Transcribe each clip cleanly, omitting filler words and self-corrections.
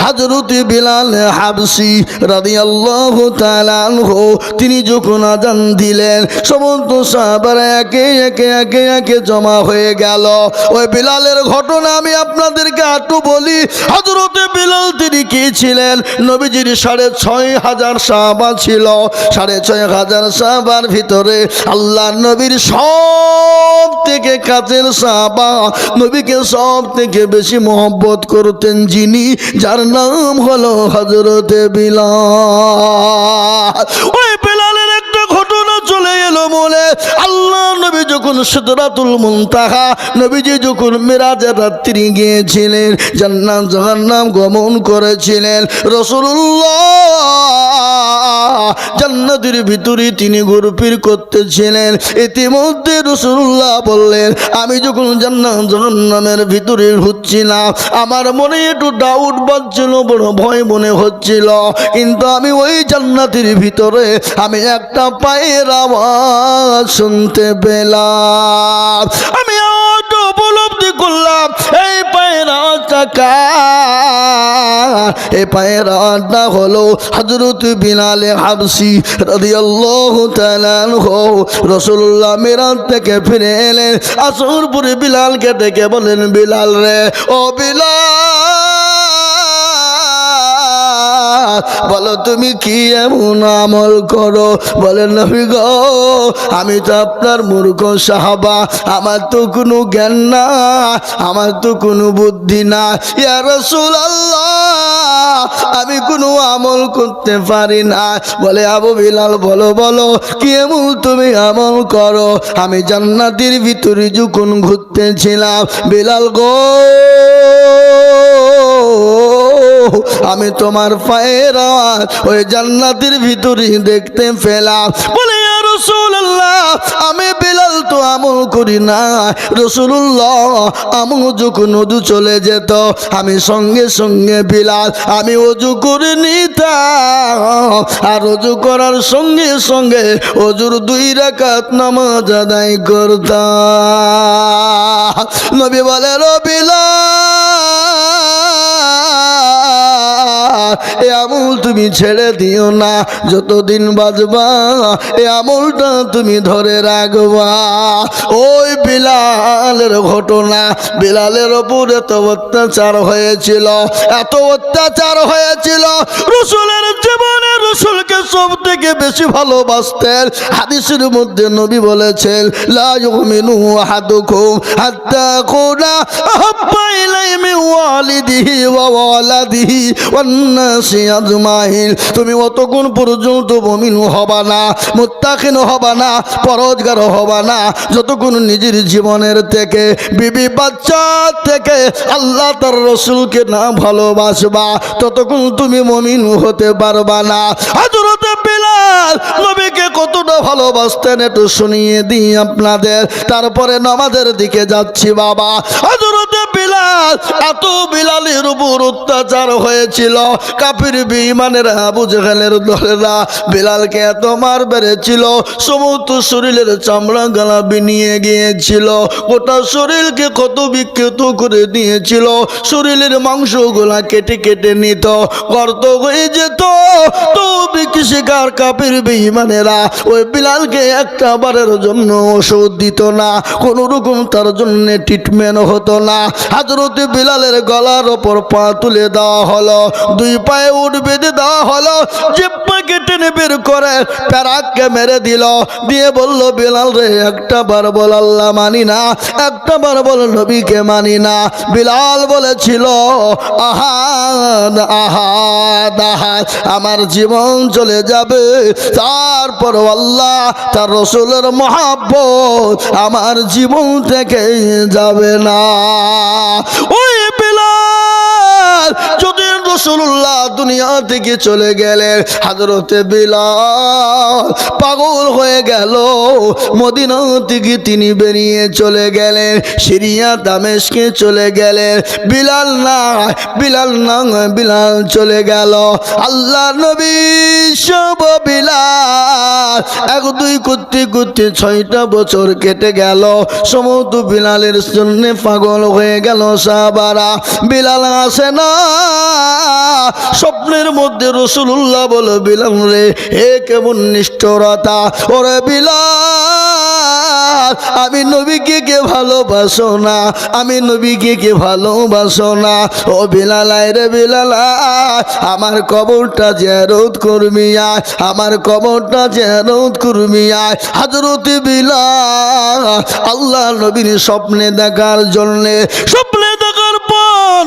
হযরত বিলাল হাবশী রাদিয়াল্লাহু তাআলা আনহু তিনি যখন আযান দিলেন সমস্ত সাহাবারা একে একে জমা হয়ে গেল। ওই বিলালের ঘটনা আমি আপনাদেরকে একটু বলি। হযরত বিলাল তিনি কি ছিলেন? নবীজির ৬৫০০ সাহাবা ছিল। ৬৫০০ সাহাবার ভিতরে আল্লাহ নবীর সব থেকে কাছের সাহাবা, নবীকে সব থেকে বেশি মহব্বত করতেন যিনি, যার নাম হলো হযরত বিলাল। ওই বিলালের একটা ঘটনা চলে এলো মনে। আল্লাহ নবী যখন সিদরাতুল মুনতাহা, নবীজি যখন মিরাজের রাত্রি গিয়েছিলেন, জান্নাত জাহান্নাম গমন করেছিলেন, রাসূলুল্লাহ জান্নাতের ভিতরে তিনি ঘুরফির করতেছিলেন। ইতিমধ্যে রাসূলুল্লাহ বললেন, আমি যখন জান্নাত জাহান্নামের ভিতরে ঢুকছিলাম আমার মনে একটু ডাউট বাজছিল, বড় ভয় মনে হচ্ছিল, কিন্তু আমি ওই জান্নাতের ভিতরে আমি একটা পায়ের আওয়াজ শুনতে পেলাম। আমি আওয়াজটা উপলব্ধি করলাম, এই পায়ের আওয়াজটা কার? এই পায়ের আওয়াজটা হলো হযরত বিলাল হাবশী রাদিয়াল্লাহু তাআলা আনহু। রাসূলুল্লাহ মিরাজ থেকে ফিরে এলেন, আসর পরে বিলালকে ডেকে বলেন, বিলাল রে, ও বিলাল, বলো তুমি কি এমন আমল করো? বলেন, নবী গো, আমি তো আপনার মূর্খ সাহাবা, আমার তো কোনো জ্ঞান না, আমার তো কোনো বুদ্ধি না। ইয়া রাসূলুল্লাহ, আমি কোনো আমল করতে পারি না। বলে, আবু বিলাল বলো বলো কি এমন তুমি আমল করো? আমি জান্নাতের ভিতরে যখন ঘুরতেছিলাম বিলাল গো, আমি তোমার পায়ের আওয়াজ ওই জান্নাতের ভিতরে দেখতে পেলাম। বলে, ইয়া রাসূলুল্লাহ, আমি বিলাল তো আমল করি না। রাসূলুল্লাহ, আমল যখন ওযু চলে যেত আমি সঙ্গে সঙ্গে বিলাল আমি ওযু করে নিতাম, আর ওযু করার সঙ্গে সঙ্গে ওযুর ২ রাকাত নামাজ আদায় করতাম। নবী বলে, ও বিলাল, এ আমল তুমি ছেড়ে দিও না, যতদিন বাঁচবা এ আমলটা তুমি ধরে রাখবা। ওই বিলালের ঘটনা, বিলালের উপর এত অত্যাচার হয়েছিল, এত অত্যাচার হয়েছিল, রাসূলের জীবনে রাসূলকে সব থেকে বেশি ভালোবাসতেন। হাদিসের মধ্যে নবী বলেছেন, লা ইউমিনু আহাদুকুম হাত্তা আকুনা আহাব্বা ইলাইহি মিন ওয়ালিদিহি ওয়া ওয়ালাদিহি ওয়ান নাসি আজমাইন। তুমি অতক্ষণ পর্যন্ত মুমিন হবা না, মুত্তাকিন হবা না, পরহেজগার হবা না, যতক্ষণ নিজের জীবনের থেকে, বিবি বাচ্চা থেকে আল্লাহ তার রাসূলকে না ভালোবাসবা ততক্ষণ তুমি মুমিন হতে পারবা না। হযরত বিলাল নবীকে কতটা ভালোবাসতেন একটু শুনিয়ে দিই আপনাদের, তারপরে নামাজের দিকে যাচ্ছি বাবা। হযরত বিলাল, এত বিলালের উপর অত্যাচার হয়েছিল, কাফির বেঈমানেরা আবু জেহেলের দলেরা বিলালকে এত মার বেড়েছিল, সমস্ত শরীরের চামড়া গলা নিয়ে গিয়েছিল, গোটা শরীরকে কত বিক্ষত করে দিয়েছিল, শরীরের মাংসগুলা কেটে কেটে নিত, গর্ত হয়ে যেত। তো শিকার কাফির বেঈমানেরা ওই বিলালকে একটা বারের জন্য ওষুধ দিত না, কোনো রকম তার জন্য ট্রিটমেন্ট হতো না। হযরত বিলালের গলার ওপর পা তুলে দেওয়া হলো, 2 পায়ে উঠ বেঁধে দেওয়া হলো, জিহ্বাকে টেনে বের করে প্যারাককে মেরে দিল, দিয়ে বলল, বিলাল রে, একটা বার বল আল্লাহ মানি না, একটা বার বল নবীকে মানি না। বিলাল বলেছিল, আহাদ আহাদ আহাদ, আমার জীবন চলে যাবে, তারপর আল্লাহ তার রাসূলের মহব্বত আমার জীবন থেকে যাবে না। ওই বিলাল যদি রাসূলুল্লাহ দুনিয়া থেকে চলে গেলেন, হযরত বিলাল পাগল হয়ে গেল, মদিনা থেকে তিনি বেরিয়ে চলে গেলেন, সিরিয়া দামেস্কে চলে গেলেন। বিলাল না, বিলাল না, বিলাল চলে গেল। আল্লাহ নবী সব বিলাল 1-2 করতে করতে 6টা বছর কেটে গেল, সমস্ত বিলালের জন্য পাগল হয়ে গেল সাহাবারা। বিলাল আসে না, ঘামের মধ্যে রাসূলুল্লাহ বলে, বিলাল রে, এ কেমন নিষ্ঠুরতা! ওরে বিলাল, আমি নবীকে কে ভালোবাসো না? আমি নবীকে কে ভালোবাসো না? ও বিলাল, আয় রে বিলাল, আমার কবরটা জিয়ারত করবি আয়, আমার কবরটা জিয়ারত করবি আয়। হযরত বিলাল আল্লাহ নবীর স্বপ্নে দেখার জন্যে, স্বপ্নে দেখার পর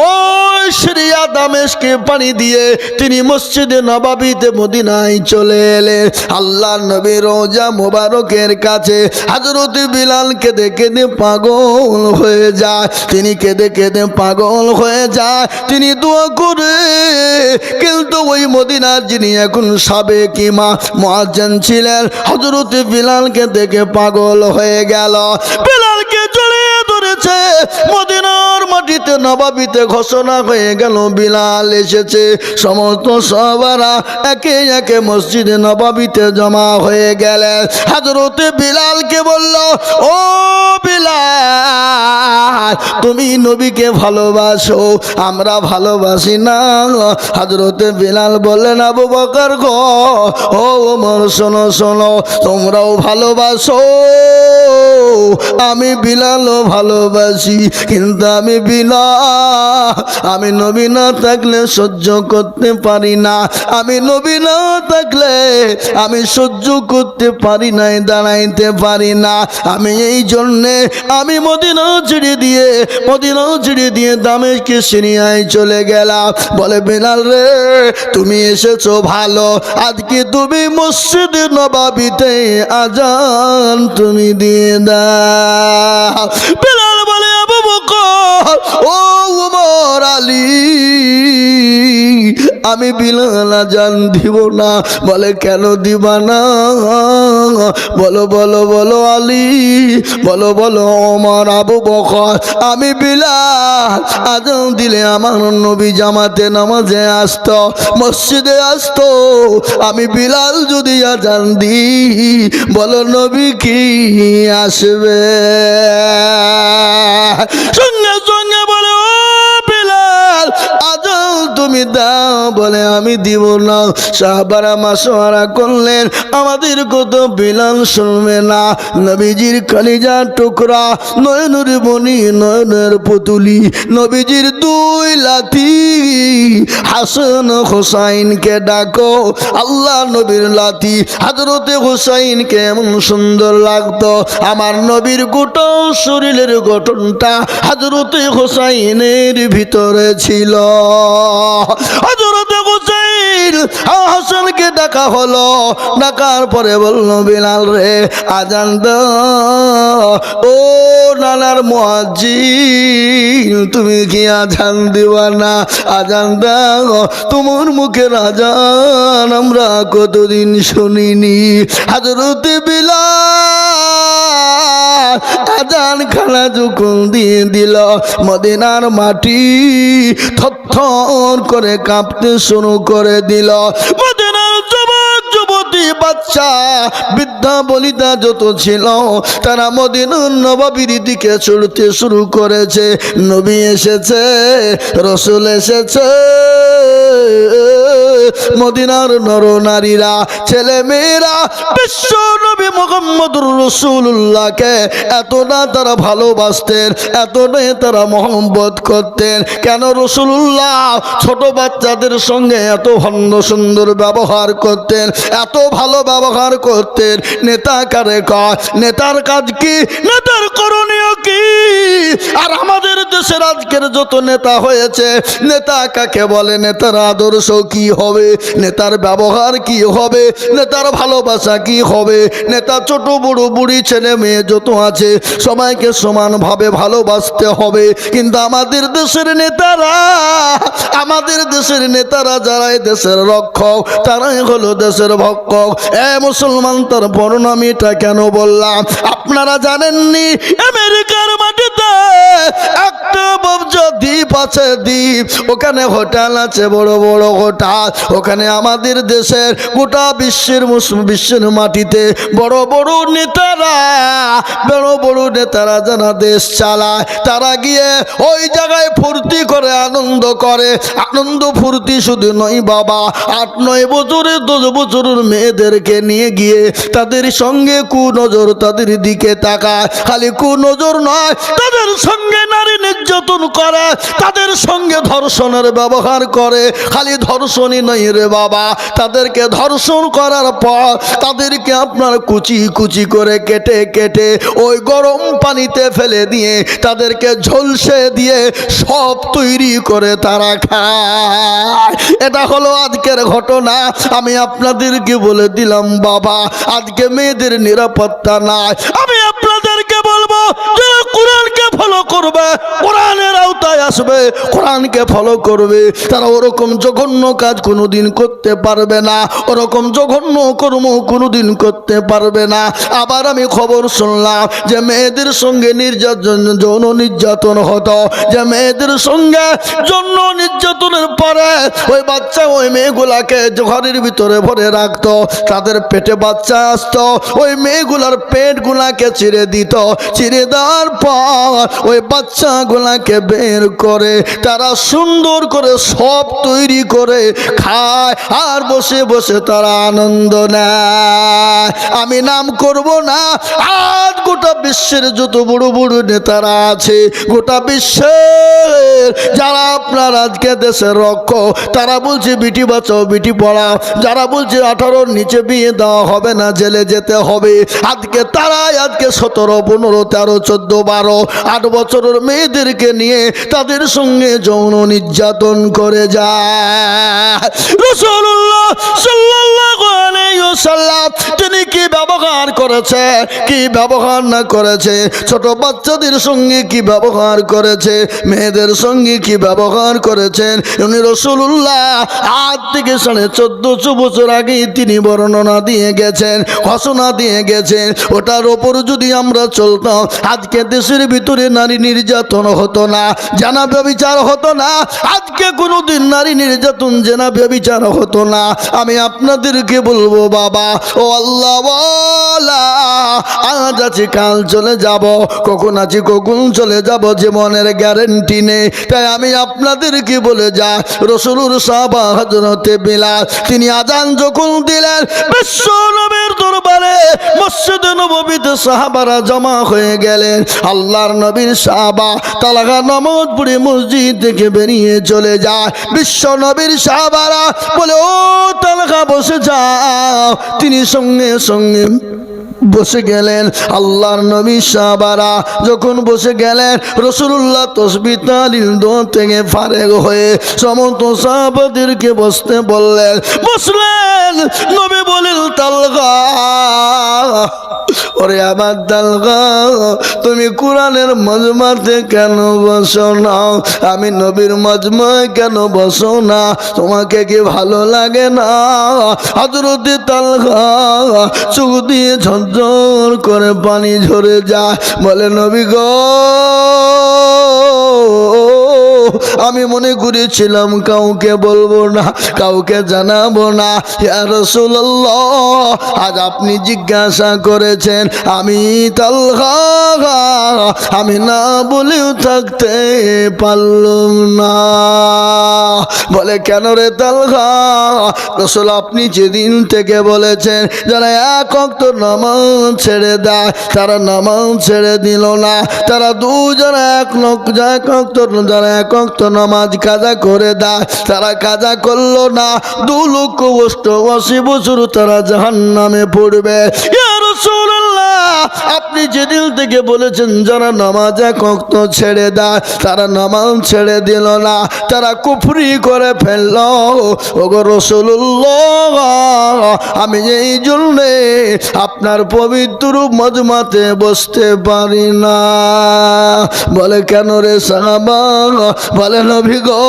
ওই সিরিয়া দামেস্কে পানি দিয়ে তিনি মসজিদে নববীতে মদিনায় চলে এলেন। আল্লাহ নবী রওজা মোবারকের কাছে হযরত বিলাল কেঁদে কেঁদে পাগল হয়ে যায়। তিনি কেঁদে কেঁদে পাগল হয়ে যায়, তিনি দোয়া করে। কিন্তু ওই মদিনার যিনি এখন সাবেক ইমাম মুয়াজ্জিন ছিলেন, হযরত বিলালকে দেখে পাগল হয়ে গেল। বিলালকে জড়িয়ে ধরেছে। মদিনার মাটিতে নববীতে ঘোষণা হয়ে গেল, বিলাল এসেছে। সমস্ত সাহাবারা একে একে মসজিদে নববীতে জমা হয়ে গেলেন। হযরত বিলালকে বলল, ও বিলাল, তুমি নবীকে ভালোবাসো, আমরা ভালোবাসি না। হযরত বিলাল বললেন, আবু বকর গো, ও ওমর, শোনো শোনো, তোমরাও ভালোবাসো, আমি বিলালও ভালোবাসি, কিন্তু আমি বিলাল, আমি নবী না থাকলে সহ্য করতে পারি না। আমি নবী না থাকলে আমি সহ্য করতে পারি না, দাঁড়াইতে পারি না। আমি এই জন্যে আমি মদিনা ছেড়ে দিয়ে দামেস্কে সিরিয়ায় চলে গেলাম। বলে, বিলাল রে, তুমি এসেছো ভালো, আজকে তুমি মসজিদে নববীতে আজান তুমি দিয়ে দাও। বিলাল বলে, আবু বকর, ও ওমর, আলী, আমি বিলাল আজান দিব না। বলে, কেন দিবা না? বলো বলো বলো আলী, বলো বলো ওমর, আবু বকর, আমি বিলাল আজান দিলে আমার নবী জামাতে নামাজে আসতো, মসজিদে আসতো। আমি বিলাল যদি আজান দিই, বলো নবী কি আসবে? সঙ্গে সঙ্গে বলে, ও বিলাল, আজান তুমি দাও। বলে, আমি দিব না। সাহাবারা মাশওয়ারা করলেন, আমাদের কত বিলাল শুনবে না। নবীজির কলিজার টুকরা, নয়নের মণি, নয়নের পুতুলি, নবীজির দুই লাথি, হাসান হোসাইনকে ডাকো। আল্লাহ নবীর লাথি হযরতে হোসাইনকে এমন সুন্দর লাগতো। আমার নবীর গোটা শরীরের গঠনটা হযরতে হোসাইনের ভিতরে ছিল। হযরতে হোসাইন হাসানকে ডাকা হলো। ডাকার পরে বলল, বিলাল রে, আজান দাও। ও নানার মুয়াজ্জিন, তুমি কি আজান দিবা না? আজান দাও, তোমার মুখের আজান আমরা কতদিন শুনিনি। হযরতে বিলাল আজান খানা যখন দিয়ে দিল, মদিনার মাটি থরথর করে কাঁপতে শুরু করে দিল। মদিনার যুবক যুবতী, বাচ্চা, বৃদ্ধা বনিতা যত ছিল, তারা মদিনার নববীর দিকে ছুটতে শুরু করেছে। নবী এসেছে, রাসূল এসেছে। মদিনার নর নারীরা, ছেলে মেয়েরা বিশ্ব নবী মুহাম্মদুর রাসূলুল্লাহকে এতটা তারা ভালোবাসতেন, এতটাই তারা মহব্বত করতেন। কেন রাসূলুল্লাহ ছোট বাচ্চাদের সঙ্গে এত ভণ্ড সুন্দর ব্যবহার করতেন, এত ভালো ব্যবহার করতেন? নেতা কারে কয়? নেতার কাজ কি? নেতার করণীয় কি? আর আমাদের দেশের আজকের যত নেতা হয়েছে, নেতা কাকে বলে? নেতার আদর্শ কি হবে? নেতার ব্যবহার কি হবে? নেতার ভালোবাসা কি হবে? নেতা ছোট বড়, বুড়ি, ছেলে মেয়ে যত আছে সবাইকে সমানভাবে ভালোবাসতে হবে। কিন্তু আমাদের দেশের নেতারা যারা দেশের রক্ষক, তারাই হলো দেশের ভক্ষক। এ মুসলমান, তার বর্ণামিটা কেন বললাম? আপনারা জানেননি আমেরিকার মাটিতে একটা দ্বীপ আছে দ্বীপ, ওখানে হোটেল আছে বড় বড় হোটেল। ওখানে আমাদের দেশের গোটা বিশ্বের মাটিতে বড় বড় নেতারা যারা দেশ চালায়, তারা গিয়ে ওই জায়গায় ফুর্তি করে, আনন্দ করে। আনন্দ ফুর্তি শুধু নয় বাবা, 8-9 বছরের 10 বছরের মেয়েদেরকে নিয়ে গিয়ে তাদের সঙ্গে কুনজর তাদের দিকে তাকায়। খালি কুনজর নয়, তাদের সঙ্গে নারী নির্যাতন করে, তাদের সঙ্গে ধর্ষণের ব্যবহার করে। খালি ধর্ষণই নয় রে বাবা, তাদেরকে ধর্ষণ করার পর তাদেরকে আপনার কুচি কুচি করে কেটে কেটে ওই গরম পানিতে ফেলে দিয়ে তাদেরকে ঝলসে দিয়ে সব তৈরি করে তারা খায়। এটা হলো আজকের ঘটনা। আমি আপনাদেরকে বলে দিলাম বাবা, আজকে মেয়েদের নিরাপত্তা নাই। আমি আপনাদেরকে বলবো, যারা কোরআনকে ফলো করবে, কোরআনের আওতায় আসবে, কোরআনকে ফলো করবে, তারা ওরকম জঘন্য কাজ কোনোদিন করতে পারবে না, ওরকম জঘন্য কর্ম কোনোদিন করতে পারবে না। আবার আমি খবর শুনলাম যে মেয়েদের সঙ্গে যৌন নির্যাতন হতো, যে মেয়েদের সঙ্গে যৌন নির্যাতনের পরে ওই বাচ্চা ওই মেয়েগুলাকে ঘরের ভিতরে ভরে রাখতো, তাদের পেটে বাচ্চা আসতো, ওই মেয়েগুলার পেটগুলাকে চিরে দিত, চিরে দেওয়ার পর ওই বাচ্চাগুলাকে বের করে তারা সুন্দর করে সব তৈরি করে খায়, আর বসে বসে তারা আনন্দ নেয়। আমি নাম করব না, আজ গোটা বিশ্বের যত বড় বড় নেতারা আছে, গোটা বিশ্বের যারা আপনার আজকে দেশের রক্ষক, তারা বলছে বিটি বাঁচাও বিটি পড়াও, যারা বলছে 18-র নিচে বিয়ে দেওয়া হবে না, জেলে যেতে হবে, আজকে তারাই আজকে 17, 15, 13, 14, 12, 8 বছরের মেয়েদেরকে নিয়ে তাদের সঙ্গে যৌন নির্যাতন করে যায়। রাসূলুল্লাহ সাল্লাল্লাহু আলাইহি ওয়াসাল্লাম তিনি কি ব্যবহার করেছে, কি ব্যবহার না করেছে, ছোট বাচ্চাদের সঙ্গে কি ব্যবহার করেছে, মেয়েদের সঙ্গে কি ব্যবহার করেছেন, উনি রাসূলুল্লাহ আজ থেকে 1450 বছর আগে তিনি বর্ণনা দিয়ে গেছেন, ঘোষণা দিয়ে গেছেন। ওটার ওপর যদি আমরা চলতাম, আজকে দেশের ভিতরে নারী নির্যাতন হতো না, জানা ব্যভিচার হতো না, আজকে কোনোদিন নারী নির্যাতন জেনা ব্যভিচার হতো না। আমি আপনাদেরকে বলবো বাবা, ও আল্লাহ ওয়ালা, আজ আছি কাল চলে যাব, কখন আছি কখন চলে যাব, জীবনের গ্যারেন্টি নেই। তাই আমি আপনাদেরকে বলে যা, রাসূলুর সাহাবা হযরতে বিলাল তিনি আজান যখন দিলেন, বিশ্ব নবীর দরবারে মসজিদে নববীতে সাহাবারা জমা হয়ে গেলেন। আল্লাহর নবীর সাহাবা তালহা নামাজ পড়ে মসজিদ থেকে বেরিয়ে চলে যায়। বিশ্ব নবীর সাহাবারা বলে, ও তালহা বসে যাও। তিনি সঙ্গে সঙ্গে বসে গেলেন। আল্লাহর নবী সাহাবারা যখন বসে গেলেন, রাসূলুল্লাহ তাসবিহ তাহলিল দোয়া থেকে ফারেগ হয়ে সমস্ত সাহাবাদেরকে বসতে বললেন। বসলেন। নবী বলেন, তালহা, ওরে আমার তালহা, তুমি কোরআনের মজমাতে কেন বসো না? আমি নবীর মজমায় কেন বসো না? তোমাকে কি ভালো লাগে না? হযরতে তালহা চোখ দিয়ে ঝরঝর করে পানি ঝরে যায়। বলে, নবী গো, আমি মনে করেছিলাম কাউকে বলবো না, কাউকে জানাবো না। ইয়া রাসূলুল্লাহ, আজ আপনি জিজ্ঞাসা করেছেন, আমি তালহা আমি না বলেও থাকতে পারলাম না। বলে, কেন রে তালহা? রাসূল আপনি যেদিন থেকে বলেছেন যারা এক ওয়াক্ত নামাজ ছেড়ে দেয়, তারা নামাজ ছেড়ে দিল না, তারা যারা এক ওয়াক্ত নামাজ কাজা করে দেয়, তারা কাজা করলো না, 2,88,000 বছর তারা জাহান্নামে পড়বে। ইয়া রাসূলুল্লাহ, আপনি যেদিন থেকে বলেছেন যারা নামাজ এক ওয়াক্ত ছেড়ে দেয়, তারা নামাজ ছেড়ে দিল না, তারা কুফরি করে ফেলল। ওগো রাসূলুল্লাহ, আমি এই জন্যে আপনার পবিত্র মজমাতে বসতে পারি না। বলে, কেন রে সাহাবা? বলে, নবী গো,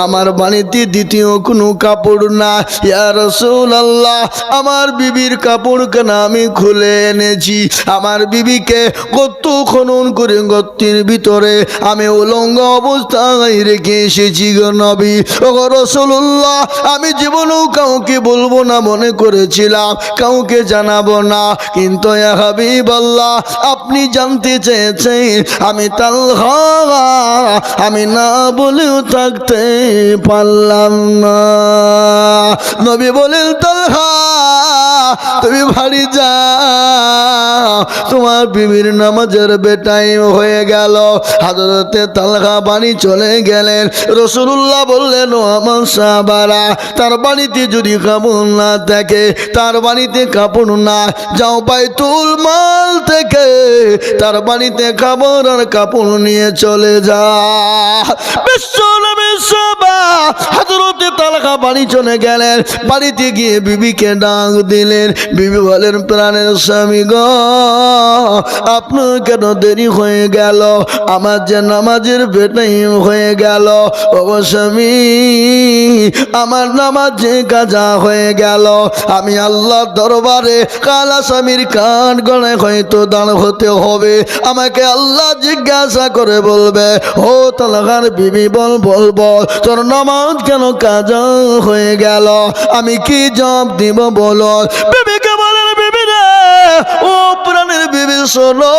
আমার বাড়িতে দ্বিতীয় কোনো কাপড় না। ইয়া রাসূলুল্লাহ, আমার বিবির কাপড় কেন আমি খুলে এনেছি। আমার বিবিকে গর্ত খনন করে গর্তের ভিতরে আমি উলঙ্গ অবস্থায় রেখে এসেছি গো নবী। ও গো রাসূলুল্লাহ, আমি জীবনেও কাউকে বলবো না মনে করেছিলাম, কাউকে জানাবো না, কিন্তু ইয়া হাবিবাল্লাহ আপনি জানতে চেয়েছেন আমি তালহা, আমি না বলেও থাকতে পারলাম না। নবী বলেন তালহা তুমি বাড়ি যাও, তোমার বিবির নামাজের বেটাইম হয়ে গেল। হযরতে তালহা বাড়ি চলে গেলেন। রাসূলুল্লাহ বললেন ও আমার সাহাবারা, তার বাড়িতে যদি কাপড় না থাকে, তার বাড়িতে কাপড় না, যাও বাইতুল মাল থেকে তার বাড়িতে কাপড় আর কাপড় নিয়ে চলে যা। বিশ্বনবী সাহাবা হযরতে তালহা বাড়ি চলে গেলেন। বাড়িতে গিয়ে বিবিকে ডাক দিলেন। বিবি বলেন প্রাণের স্বামী গো, আপনার কেন দেরি হয়ে গেল? আমার যে নামাজের বেটাইম হয়ে গেল। ও স্বামী, আমার নামাজ যে কাজা হয়ে গেল, আমি আল্লাহর দরবারে কালা স্বামীর কান গলায় হয়তো দাঁড় হতে হবে। আমাকে আল্লাহ জিজ্ঞাসা করে বলবে, ও তালহার বিবি বল তোর নামাজ কেন কাজা হয়ে গেল? আমি কি জবাব দিব বলো? বিবিকে বলেন বিবি রে, ও প্রাণের বিবি শোনো,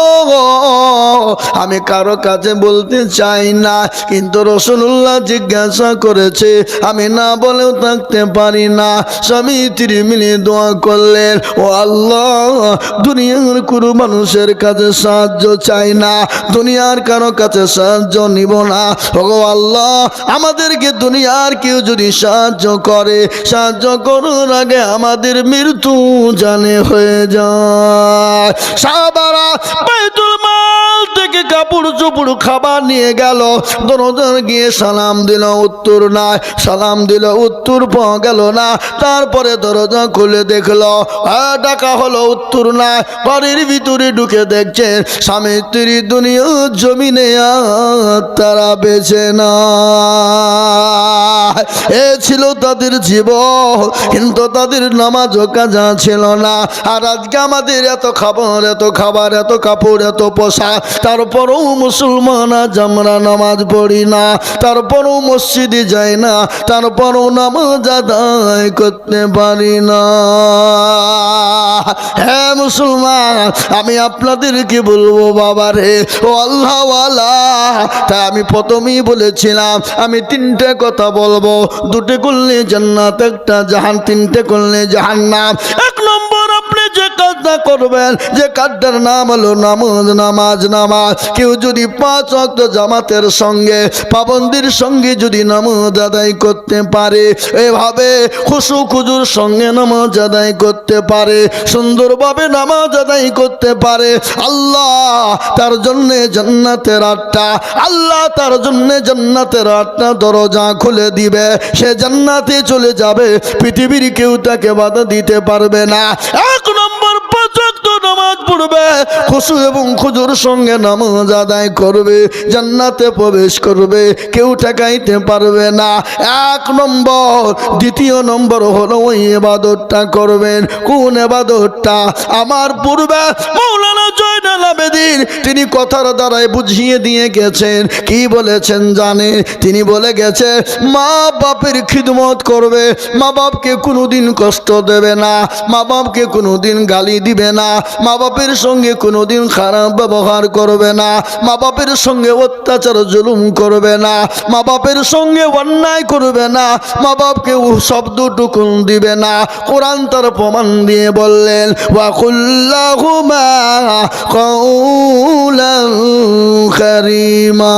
আমি কারো কাছে বলতে চাই না, কিন্তু রাসূলুল্লাহ জিজ্ঞাসা করেছে, আমি না বলেও থাকতে পারি না। স্বামী স্ত্রী মিলে দোয়া করলেন, ও আল্লাহ দুনিয়ার কোনো মানুষের কাছে সাহায্য চাই না, দুনিয়ার কারো কাছে সাহায্য নিব না। ও আল্লাহ আমাদেরকে দুনিয়ার কেউ যদি সাহায্য করে, সাহায্য করার আগে আমাদের মৃত্যু জানে হয়ে যায়। সাহাবারা বাইতুল মাল থেকে কাপড় চোপড় খাবার নিয়ে গেল। দরজার গিয়ে সালাম দিল, উত্তর নাই। সালাম দিল, উত্তর পাওয়া গেল না। তারপরে দরজা খুলে দেখলো, ডাকা হলো, উত্তর নাই। বাড়ির ভিতরে ঢুকে দেখছেন স্বামী স্ত্রী দুনিয়া জমিনে তারা বেছে না। এ ছিল তাদের জীবন, কিন্তু তাদের নামাজ কাজা ছিল না। আর আজকে আমাদের এত খাবার, এত খাবার, এত কাপড়, এত পোশাক, তারপরেও মুসলমান আজ আমরা নামাজ পড়ি না, তারপরেও মসজিদে যাই না, তারপরেও নামাজ আদায় করতে পারি না। হ্যাঁ মুসলমান, আমি আপনাদেরকে বলবো বাবা রে, ও আল্লাহওয়ালা, তাই আমি প্রথমেই বলেছিলাম আমি তিনটে কথা বলবো, দুটো করলে জান্নাত, একটা জাহান, তিনটে করলে জাহান্নাম। এক নম্বর, আপনি যে কাজটা করবেন, যে কাজটার নাম হলো নামাজ, নামাজ, নামাজ। কেউ যদি 5 ওয়াক্ত জামাতের সঙ্গে, পাবন্দির সঙ্গে যদি নামাজ আদায় করতে পারে, এভাবে খুশু খুজুর সঙ্গে নামাজ আদায় করতে পারে, সুন্দরভাবে নামাজ আদায় করতে পারে, আল্লাহ তার জন্য জান্নাতের 8টা, আল্লাহ তার জন্য জান্নাতের 8টা দরজা খুলে দিবে। সে জান্নাতে চলে যাবে, পৃথিবীর কেউ তাকে বাধা দিতে পারবে না। 1 নম্বর, 5 ওয়াক্ত নামাজ পড়বে, খুশু এবং খুজুর সঙ্গে নামাজ আদায় করবে, জান্নাতে প্রবেশ করবে, কেউ ঠেকাইতে পারবে না। 1 নম্বর। দ্বিতীয় নম্বর হলো ওই ইবাদতটা করবেন। কোন ইবাদতটা? আমার পূর্বে মাওলানা জয়নুল আবেদিন তিনি কথার দ্বারাই বুঝিয়ে দিয়ে গেছেন। কি বলেছেন জানে? তিনি বলে গেছে, মা বাপের খিদমত করবে, মা বাপকে কোনোদিন কষ্ট দেবে না, মা বাপকে কোনোদিন গালি দিবে না, মা বাপের সঙ্গে কোনোদিন খারাপ ব্যবহার করবে না, মা বাপের সঙ্গে অত্যাচার জুলুম করবে না, মা বাপের সঙ্গে অন্যায় করবে না, মা বাপকে শব্দটুকু দিবে না। কোরআন তার প্রমাণ দিয়ে বললেন, ওয়াকুল্লাহুমা কাউলান কারীমা।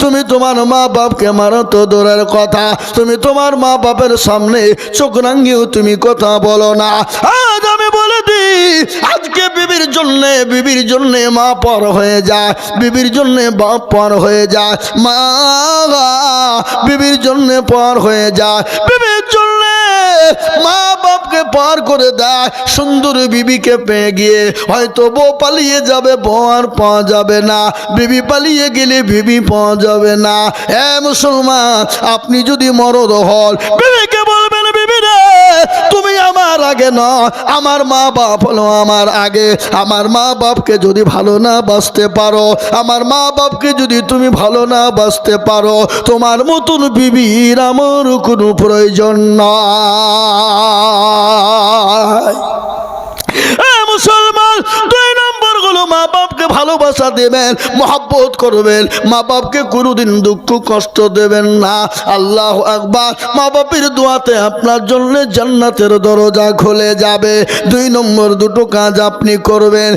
তুমি তোমার মা বাপকে মারো তো দূরের কথা, তুমি তোমার মা বাপের সামনে চোখ রাঙিয়েও তুমি কথা বলো না। আজ আমি বলে দিই, আজকে বিবির জন্যে মা পর হয়ে যায়, বিবির জন্যে বাপ পর হয়ে যায়, মা বিবির জন্যে পর হয়ে যায়, বিবির জন্যে মা বাপকে পার করে দেয়। সুন্দর বিবিকে পেয়ে গিয়ে হয়তো বউ পালিয়ে যাবে, বউ আর পাওয়া যাবে না, বিবি পালিয়ে গেলে বিবি পাওয়া যাবে না। এ মুসলমান, আপনি যদি মরদ হন, বিবিকে বলবেন, বিবি রে তুমি আমার আমার আগে নয়, আমার মা বাপ হলো আমার আগে। আমার মা বাপকে যদি ভালো না বাঁচতে পারো, আমার মা বাপকে যদি তুমি ভালো না বাঁচতে পারো, তোমার মতন বিবির আমার কোনো প্রয়োজন নয়। মুসলমান, 2 নম্বর হলো মা বাপকে ভালোবাসা দেবেন, মহব্বত করবেন, মা বাপকে কোনোদিন দুঃখ কষ্ট দেবেন না। আল্লাহু আকবার। মা বাপের দোয়াতে আপনার জন্য জান্নাতের দরজা খুলে যাবে। 2 নম্বর দুটো কাজ আপনি করবেন।